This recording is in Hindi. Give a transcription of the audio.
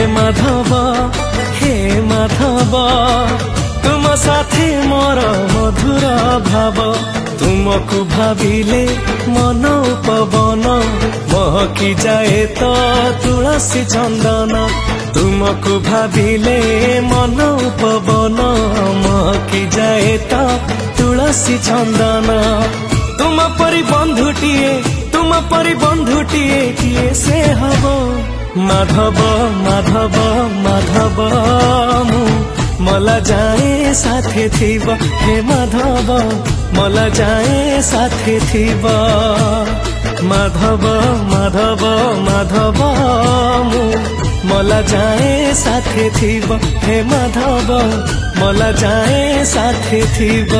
माधव हे माधव तुम साथी मोर मधुर भाव तुमको भाविले मन पवन महकी जाए तो तुलसी चंदन तुमको भाविले मन पवन महकी जाए तो तुलसी चंदन तुम परी बंधुटीए किए से हब माधव माधव माधव मु मला जाए साथे थीब हे माधव मला जाए साथे थीब माधव माधव माधव मु मला जाए साथे थीब हे माधव मला जाए साथे थीब।